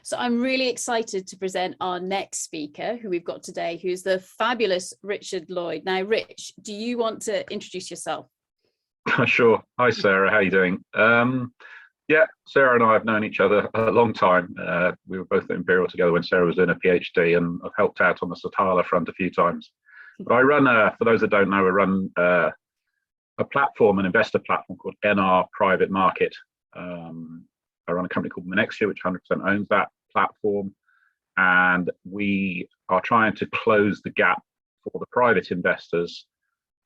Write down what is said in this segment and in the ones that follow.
So I'm really excited to present our next speaker who we've got today, who's the fabulous Richard Lloyd. Now, Rich, do you want to introduce yourself? Sure. Hi, Sarah. How are you doing? Yeah, Sarah and I have known each other a long time. We were both at Imperial together when Sarah was doing a PhD, and I've helped out on the Satala front a few times. But I run, for those that don't know, I run a platform, an investor platform called NR Private Market. I run a company called Monexia, which 100% owns that platform. And we are trying to close the gap for the private investors,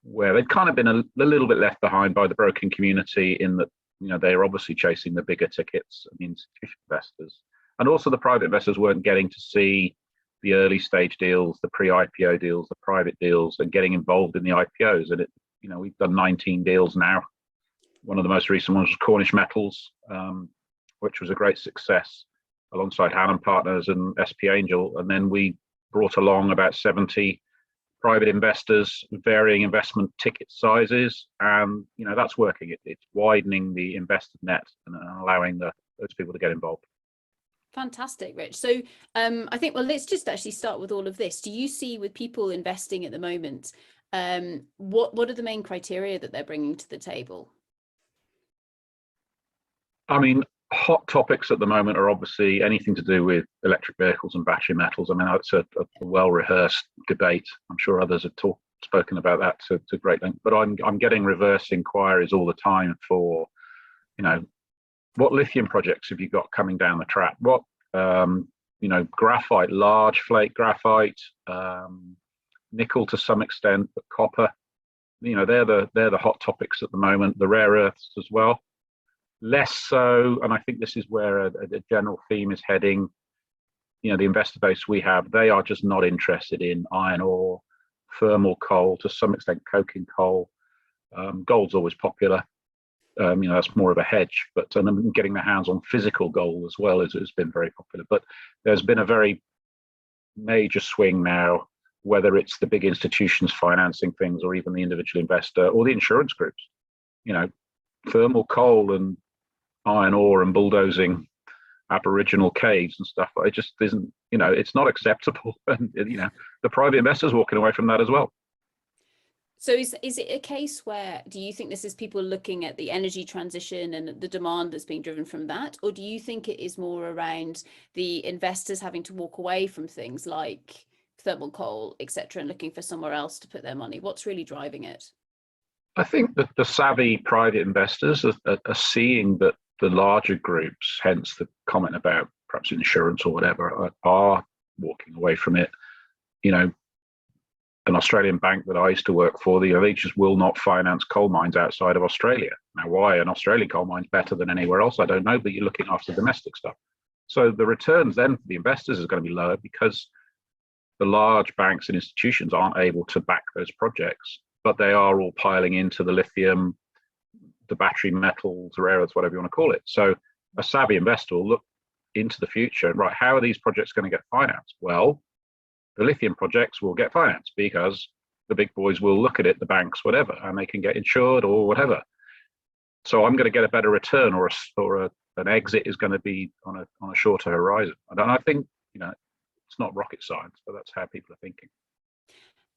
where they've kind of been a little bit left behind by the broking community, in that, you know, they're obviously chasing the bigger tickets and the institutional investors. And also the private investors weren't getting to see the early stage deals, the pre-IPO deals, the private deals, and getting involved in the IPOs. And we've done 19 deals now. One of the most recent ones was Cornish Metals, which was a great success, alongside Hannon Partners and SP Angel. And then we brought along about 70 private investors, varying investment ticket sizes, and that's working. It's widening the investor net and allowing those people to get involved. Fantastic, Rich. So I think, well, let's just actually start with all of this. Do you see, with people investing at the moment, what are the main criteria that they're bringing to the table? I mean, hot topics at the moment are obviously anything to do with electric vehicles and battery metals. I mean, it's a well-rehearsed debate. I'm sure others have spoken about that to great length. But I'm getting reverse inquiries all the time for, what lithium projects have you got coming down the track? What graphite, large flake graphite, nickel to some extent, but copper. They're the hot topics at the moment. The rare earths as well. Less so, and I think this is where a general theme is heading. The investor base we have, they are just not interested in iron ore, thermal coal, to some extent coking coal. Gold's always popular. That's more of a hedge, but getting their hands on physical gold as well has been very popular. But there's been a very major swing now, whether it's the big institutions financing things, or even the individual investor, or the insurance groups. Thermal coal and iron ore and bulldozing Aboriginal caves and stuff. It just isn't, it's not acceptable. And, the private investors walking away from that as well. So is it a case where, do you think this is people looking at the energy transition and the demand that's being driven from that? Or do you think it is more around the investors having to walk away from things like thermal coal, etc., and looking for somewhere else to put their money? What's really driving it? I think that the savvy private investors are seeing that the larger groups, hence the comment about perhaps insurance or whatever, are walking away from it. An Australian bank that I used to work for, they just will not finance coal mines outside of Australia. Now, why an Australian coal mine is better than anywhere else, I don't know, but you're looking after domestic stuff. So the returns then for the investors is going to be lower, because the large banks and institutions aren't able to back those projects, but they are all piling into the lithium, the battery metals, rare earths, whatever you want to call it. So a savvy investor will look into the future and, right, how are these projects going to get financed? Well, the lithium projects will get financed because the big boys will look at it, the banks, whatever, and they can get insured or whatever. So I'm going to get a better return, or an exit is going to be on a shorter horizon. And I think, it's not rocket science, but that's how people are thinking.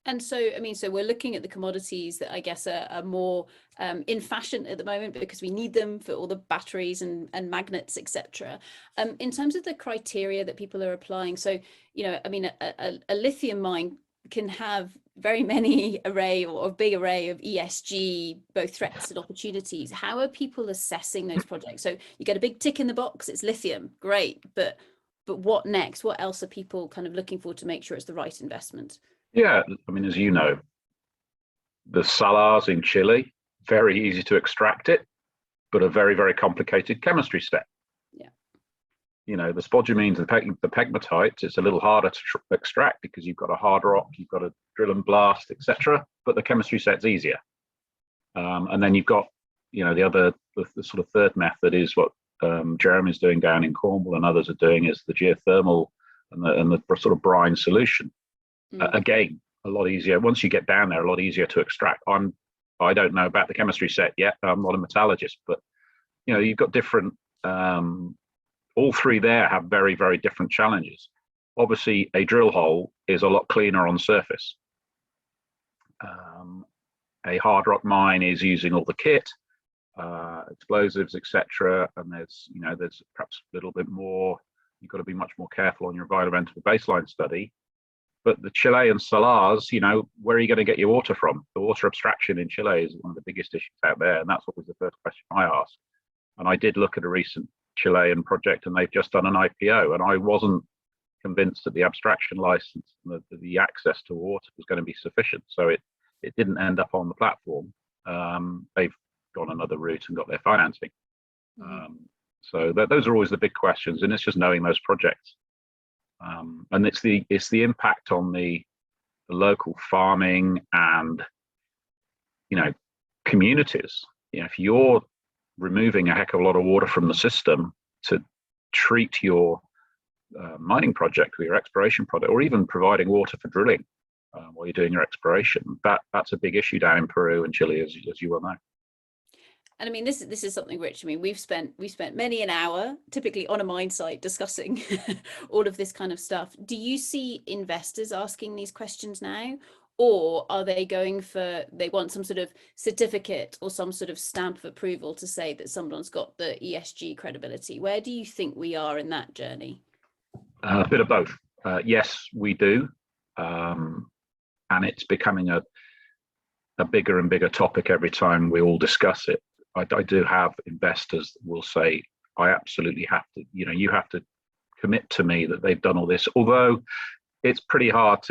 And so, I mean, so we're looking at the commodities that I guess are more in fashion at the moment, because we need them for all the batteries and magnets, etc. In terms of the criteria that people are applying, so, I mean, a lithium mine can have very many array or a big array of ESG, both threats and opportunities. How are people assessing those projects? So you get a big tick in the box, it's lithium, great, but what next? What else are people kind of looking for to make sure it's the right investment? Yeah, I mean, as you know, the salars in Chile, very easy to extract it, but a very, very complicated chemistry set. Yeah. The spodumene and the pegmatites, it's a little harder to extract because you've got a hard rock, you've got to drill and blast, etc. But the chemistry set's easier. And then you've got, the sort of third method is what Jeremy's doing down in Cornwall and others are doing, is the geothermal and the sort of brine solution. Again, a lot easier. Once you get down there, a lot easier to extract. I don't know about the chemistry set yet. I'm not a metallurgist, but you've got different all three there have very, very different challenges. Obviously, a drill hole is a lot cleaner on surface. A hard rock mine is using all the kit, explosives, etc. And there's perhaps a little bit more. You've got to be much more careful on your environmental baseline study. But the Chilean salars, where are you going to get your water from? The water abstraction in Chile is one of the biggest issues out there, and that's what was the first question I asked. And I did look at a recent Chilean project, and they've just done an IPO, and I wasn't convinced that the abstraction license and the access to water was going to be sufficient. So it didn't end up on the platform. They've gone another route and got their financing. So those are always the big questions, and it's just knowing those projects. And it's the impact on the local farming and communities. If you're removing a heck of a lot of water from the system to treat your mining project or your exploration project, or even providing water for drilling while you're doing your exploration, that's a big issue down in Peru and Chile, as you well know. And I mean, this is something, Rich. I mean, we've spent many an hour, typically on a mine site, discussing all of this kind of stuff. Do you see investors asking these questions now, or are they they want some sort of certificate or some sort of stamp of approval to say that someone's got the ESG credibility? Where do you think we are in that journey? A bit of both. Yes, we do, and it's becoming a bigger and bigger topic every time we all discuss it. I do have investors that will say, I absolutely have to, you have to commit to me that they've done all this. Although it's pretty hard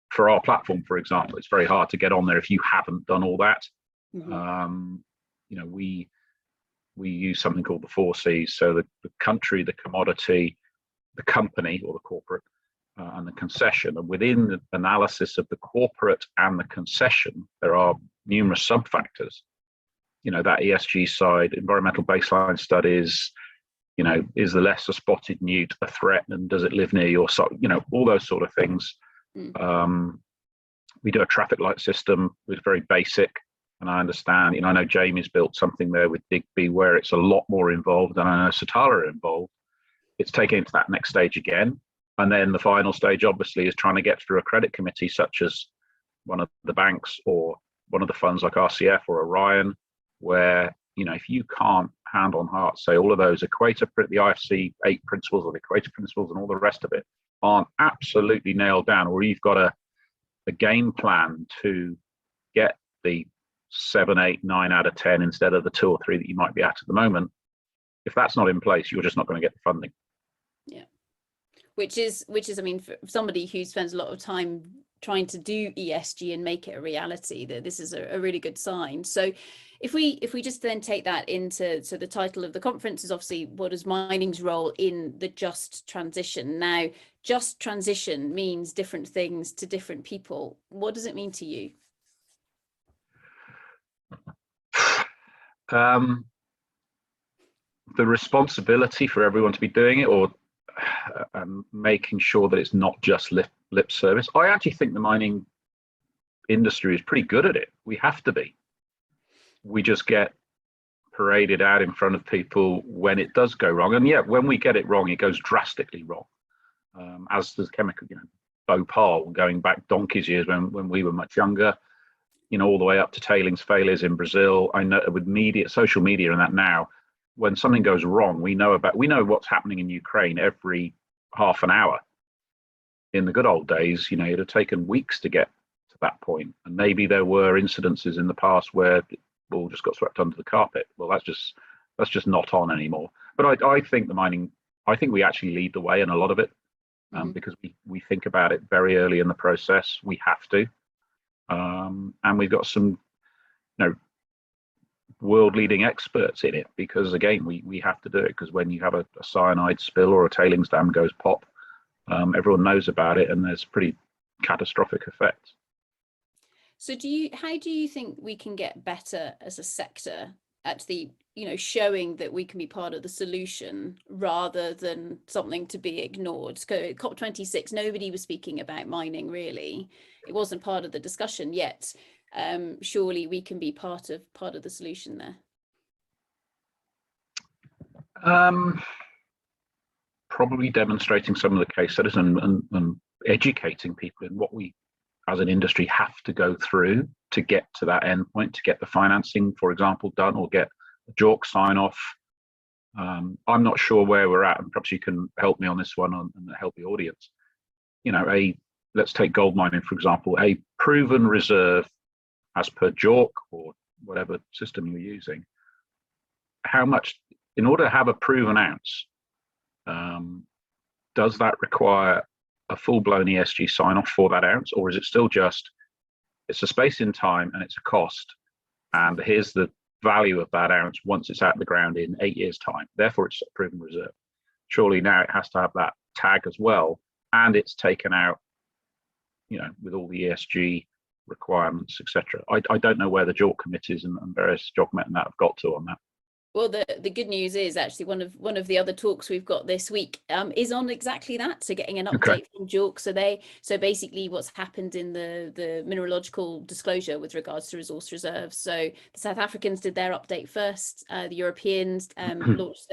for our platform, for example, it's very hard to get on there if you haven't done all that. We use something called the 4 Cs. So the country, the commodity, the company or the corporate, and the concession. And within the analysis of the corporate and the concession, there are numerous sub-factors. That ESG side, environmental baseline studies, is the lesser spotted newt a threat, and does it live near your site? All those sort of things. We do a traffic light system, it's very basic, and I understand, I know Jamie's built something there with Digby where it's a lot more involved, and I know Satala are involved. It's taken it to that next stage again. And then the final stage, obviously, is trying to get through a credit committee, such as one of the banks or one of the funds like RCF or Orion, where, if you can't hand on heart say all of those the IFC 8 principles or the Equator principles and all the rest of it aren't absolutely nailed down, or you've got a game plan to get the 7, 8, 9 out of 10 instead of the 2 or 3 that you might be at the moment, if that's not in place, you're just not going to get the funding. Yeah. Which is, I mean, for somebody who spends a lot of time trying to do ESG and make it a reality, that this is a really good sign. So if we just then take that into, so the title of the conference is obviously, what is mining's role in the just transition? Now, just transition means different things to different people. What does it mean to you? The responsibility for everyone to be doing it, or making sure that it's not just lip service. I actually think the mining industry is pretty good at it. We have to be. We just get paraded out in front of people when it does go wrong. And yet, when we get it wrong, it goes drastically wrong. As does chemical, Bhopal, going back donkey's years when we were much younger, all the way up to tailings failures in Brazil. I know with social media and that now, when something goes wrong, we know what's happening in Ukraine every half an hour. In the good old days, it'd have taken weeks to get to that point. And maybe there were incidences in the past where it all just got swept under the carpet. Well, that's just not on anymore. But I think I think we actually lead the way in a lot of it, because we think about it very early in the process. We have to. And we've got some, world-leading experts in it, because again, we have to do it, because when you have a cyanide spill or a tailings dam goes pop, everyone knows about it, and there's pretty catastrophic effects. So how do you think we can get better as a sector at the, showing that we can be part of the solution rather than something to be ignored? So COP26, nobody was speaking about mining, really. It wasn't part of the discussion yet. Surely we can be part of the solution there. probably demonstrating some of the case studies and educating people in what we as an industry have to go through to get to that endpoint, to get the financing, for example, done, or get a JORC sign off. I'm not sure where we're at, and perhaps you can help me on this one and help the audience. Let's take gold mining, for example, a proven reserve as per JORC or whatever system you're using. How much, in order to have a proven ounce, does that require a full-blown ESG sign-off for that ounce, or is it still just, it's a space in time and it's a cost, and here's the value of that ounce once it's out of the ground in 8 years' time, therefore it's a proven reserve? Surely now it has to have that tag as well, and it's taken out, with all the ESG requirements, etc. I don't know where the JORC committees and various JOGMET and that have got to on that. Well, the good news is actually one of the other talks we've got this week is on exactly that. So getting an update from JORC. So basically what's happened in the mineralogical disclosure with regards to resource reserves. So the South Africans did their update first. The Europeans launched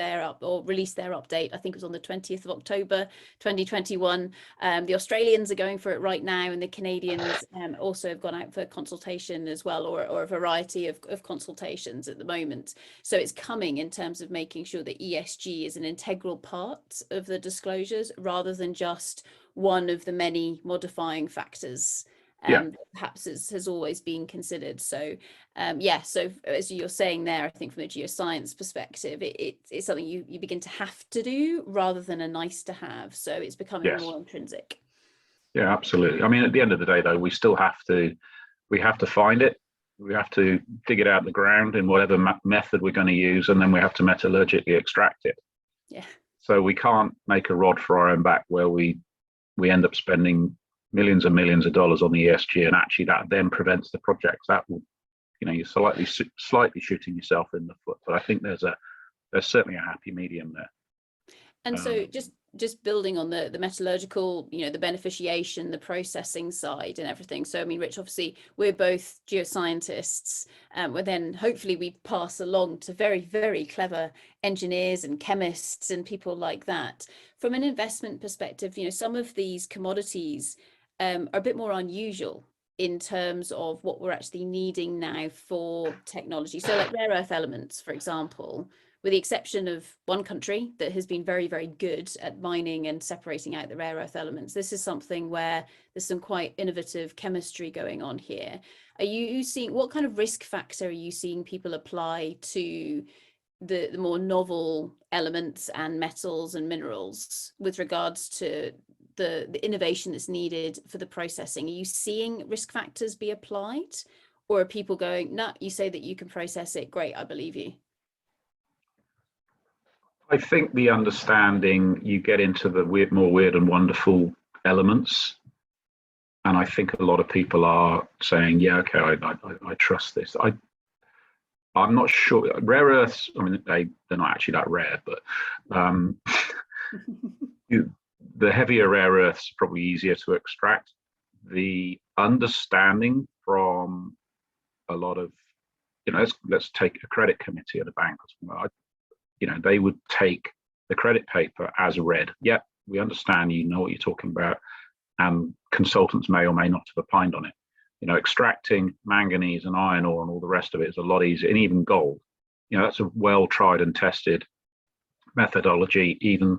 released their update. I think it was on the 20th of October, 2021. The Australians are going for it right now, and the Canadians also have gone out for consultation as well, or a variety of consultations at the moment. So it's coming in terms of making sure that ESG is an integral part of the disclosures rather than just one of the many modifying factors perhaps has always been considered. So so as you're saying there, I think from a geoscience perspective, it's something you begin to have to do rather than a nice to have. So it's becoming more intrinsic. Yeah, absolutely. I mean, at the end of the day, though, we have to find it. We have to dig it out of the ground in whatever method we're going to use, and then we have to metallurgically extract it. Yeah. So we can't make a rod for our own back where we end up spending millions and millions of dollars on the ESG, and actually that then prevents the projects. That will, you're slightly shooting yourself in the foot. But I think there's certainly a happy medium there. And so just building on the metallurgical, the beneficiation, the processing side and everything. So, I mean, Rich, obviously we're both geoscientists, but then hopefully we pass along to very, very clever engineers and chemists and people like that. From an investment perspective, some of these commodities are a bit more unusual in terms of what we're actually needing now for technology. So like rare earth elements, for example, with the exception of one country that has been very, very good at mining and separating out the rare earth elements. This is something where there's some quite innovative chemistry going on here. Are you seeing, what kind of risk factor are you seeing people apply to the more novel elements and metals and minerals with regards to the innovation that's needed for the processing? Are you seeing risk factors be applied, or are people going, no, you say that you can process it, great, I believe you? I think the understanding, you get into the more weird and wonderful elements, and I think a lot of people are saying, yeah, okay, I trust this. I'm not sure. Rare earths, I mean, they're not actually that rare, but the heavier rare earths are probably easier to extract. The understanding from a lot of, let's take a credit committee at a bank or something. They would take the credit paper as read. Yeah, we understand, you know what you're talking about, and consultants may or may not have opined on it. Extracting manganese and iron ore and all the rest of it is a lot easier, and even gold. That's a well tried and tested methodology, even,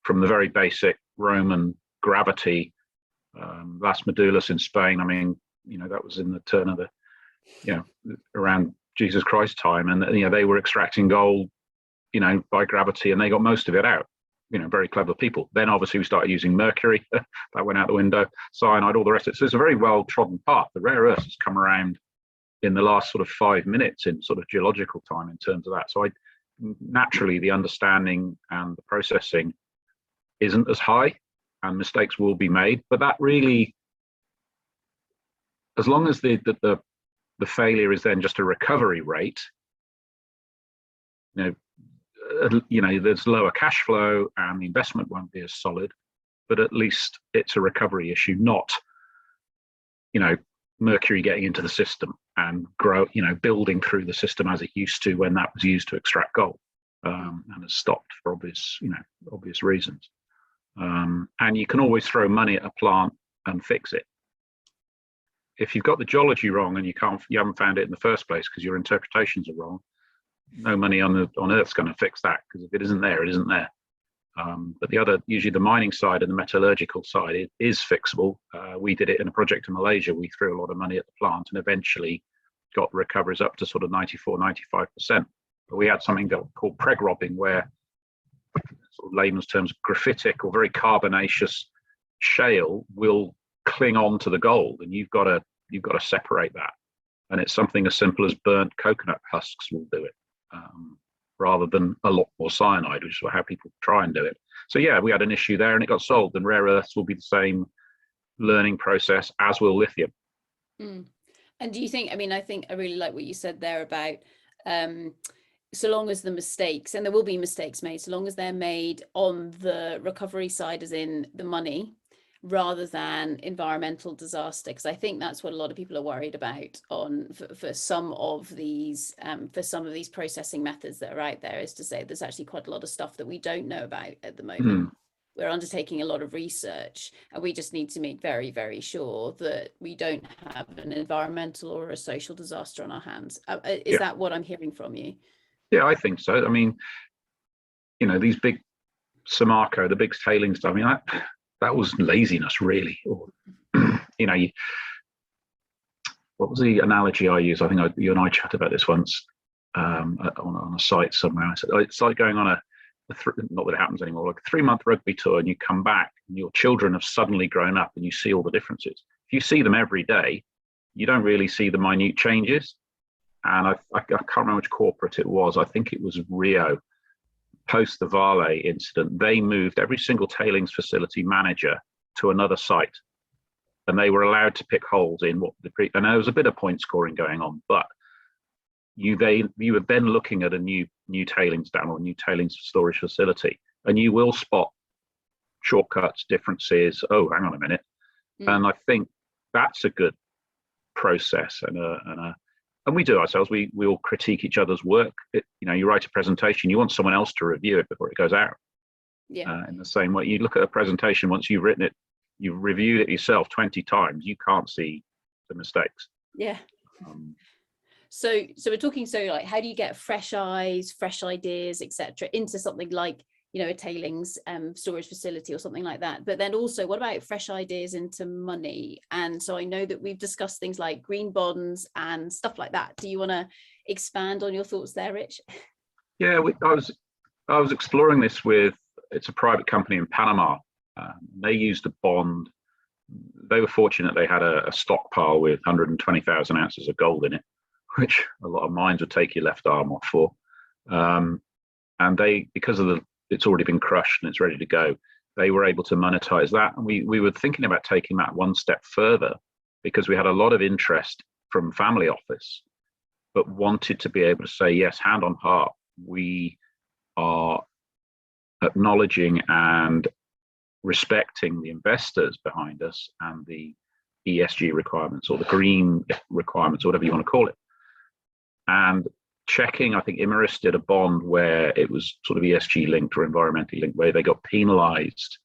from the very basic Roman gravity, Las Medulas in Spain. I mean, that was in the turn of the, around Jesus Christ time, and they were extracting gold by gravity, and they got most of it out. Very clever people. Then obviously we started using mercury, that went out the window, cyanide, all the rest of it. So it's a very well trodden path. The rare earths has come around in the last sort of 5 minutes in sort of geological time in terms of that. So naturally the understanding and the processing isn't as high, and mistakes will be made. But that really, as long as the failure is then just a recovery rate, there's lower cash flow and the investment won't be as solid, but at least it's a recovery issue, not, mercury getting into the system and building through the system as it used to when that was used to extract gold. and has stopped for obvious reasons. And you can always throw money at a plant and fix it. If you've got the geology wrong and you haven't found it in the first place because your interpretations are wrong, no money on earth's going to fix that, because if it isn't there, it isn't there. But usually the mining side and the metallurgical side, it is fixable. We did it in a project in Malaysia. We threw a lot of money at the plant and eventually got recoveries up to sort of 94, 95%. But we had something called preg robbing, where, sort of layman's terms, graphitic or very carbonaceous shale will cling on to the gold, and you've got to separate that. And it's something as simple as burnt coconut husks will do it, rather than a lot more cyanide, which is how people try and do it. So yeah, we had an issue there and it got solved, and rare earths will be the same learning process, as will lithium. And do you think, I think I really like what you said there about so long as the mistakes, and there will be mistakes made, so long as they're made on the recovery side, as in the money, rather than environmental disaster, because I think that's what a lot of people are worried about for some of these processing methods that are out there, is to say there's actually quite a lot of stuff that we don't know about at the moment. We're undertaking a lot of research, and we just need to make very, very sure that we don't have an environmental or a social disaster on our hands. Is that what I'm hearing from you? Yeah, I think so. I mean, these big Samarco, the big tailings stuff, that was laziness, really. Or, what was the analogy I used? I think you and I chatted about this once on a site somewhere. I said, it's like going on not that it happens anymore, like a 3-month rugby tour, and you come back and your children have suddenly grown up and you see all the differences. If you see them every day, you don't really see the minute changes. And I can't remember which corporate it was. I think it was Rio. Post the Vale incident, they moved every single tailings facility manager to another site, and they were allowed to pick holes in and there was a bit of point scoring going on, but you were then looking at a new tailings dam or new tailings storage facility, and you will spot shortcuts, differences. Oh, hang on a minute. And I think that's a good process, and we do ourselves. We all critique each other's work. You write a presentation, you want someone else to review it before it goes out. Yeah. In the same way, you look at a presentation, once you've written it, you've reviewed it yourself 20 times, you can't see the mistakes. Yeah. So we're talking, like, how do you get fresh eyes, fresh ideas, etc., into something like, a tailings storage facility or something like that? But then also, what about fresh ideas into money? And so I know that we've discussed things like green bonds and stuff like that. Do you want to expand on your thoughts there, Rich? Yeah, I was exploring this it's a private company in Panama. They used a bond. They were fortunate they had a stockpile with 120,000 ounces of gold in it, which a lot of mines would take your left arm off for. And because of it's already been crushed and it's ready to go, they were able to monetize that. And we were thinking about taking that one step further, because we had a lot of interest from family office, but wanted to be able to say, yes, hand on heart, we are acknowledging and respecting the investors behind us and the ESG requirements, or the green requirements, or whatever you want to call it. And checking, I think Imerys did a bond where it was sort of ESG linked or environmentally linked, where they got penalized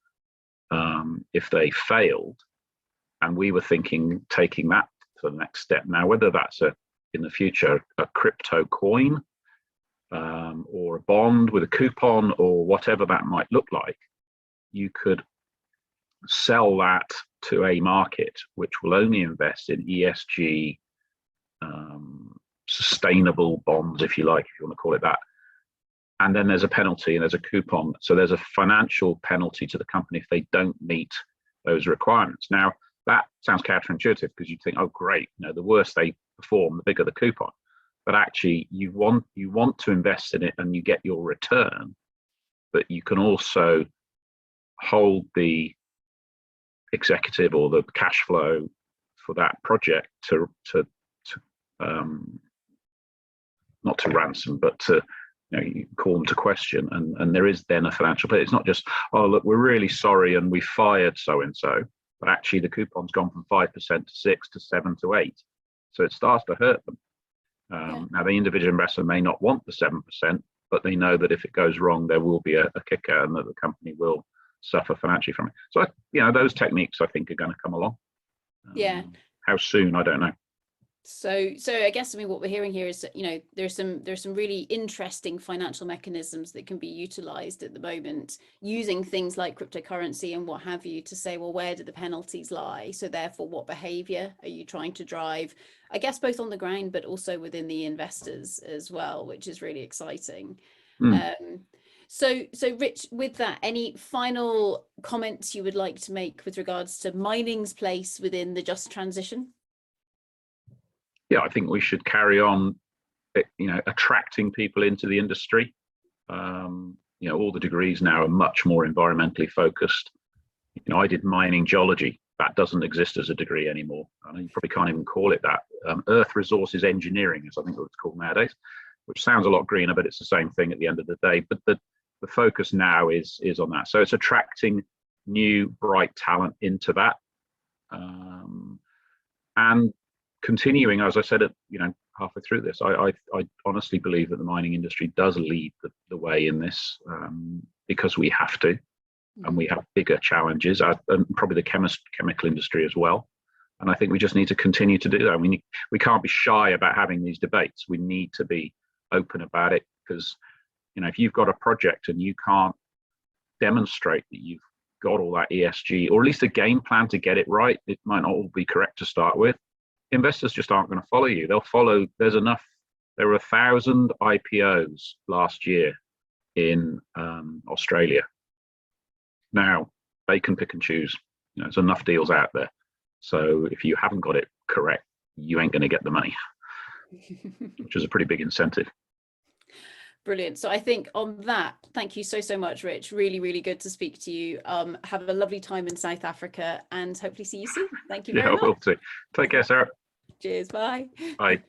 if they failed. And we were thinking taking that to the next step. Now, whether that's in the future a crypto coin or a bond with a coupon or whatever that might look like, you could sell that to a market which will only invest in ESG sustainable bonds, if you like, if you want to call it that. And then there's a penalty and there's a coupon. So there's a financial penalty to the company if they don't meet those requirements. Now, that sounds counterintuitive, because you think, oh, great, the worse they perform, the bigger the coupon. But actually, you want to invest in it and you get your return, but you can also hold the executive or the cash flow for that project to not to ransom, but to you call them to question, and there is then a financial play. It's not just, oh look, we're really sorry and we fired so and so, but actually the coupon's gone from 5% to 6 to 7 to 8, so it starts to hurt them. Now the individual investor may not want the 7%, but they know that if it goes wrong, there will be a kicker and that the company will suffer financially from it. So, those techniques I think are going to come along. Yeah. How soon, I don't know. So I guess, I mean, what we're hearing here is that, there's some really interesting financial mechanisms that can be utilized at the moment, using things like cryptocurrency and what have you, to say, well, where do the penalties lie? So therefore, what behavior are you trying to drive, I guess, both on the ground, but also within the investors as well, which is really exciting. So Rich, with that, any final comments you would like to make with regards to mining's place within the just transition? Yeah, I think we should carry on, attracting people into the industry. All the degrees now are much more environmentally focused. I did mining geology. That doesn't exist as a degree anymore. I know you probably can't even call it that. Earth resources engineering is, I think, what it's called nowadays, which sounds a lot greener, but it's the same thing at the end of the day. But the focus now is on that. So it's attracting new, bright talent into that. And continuing, as I said, halfway through this, I honestly believe that the mining industry does lead the way in this, because we have to, and we have bigger challenges, and probably the chemical industry as well. And I think we just need to continue to do that. We can't be shy about having these debates. We need to be open about it, because if you've got a project and you can't demonstrate that you've got all that ESG, or at least a game plan to get it right, it might not all be correct to start with. Investors just aren't going to follow you. They'll follow, there were 1,000 IPOs last year in Australia. Now, they can pick and choose. There's enough deals out there. So if you haven't got it correct, you ain't going to get the money, which is a pretty big incentive. Brilliant. So I think on that, thank you so much, Rich. Really, really good to speak to you. Have a lovely time in South Africa, and hopefully see you soon. Thank you very much. Yeah, I will too. Take care, Sarah. Cheers. Bye. Bye.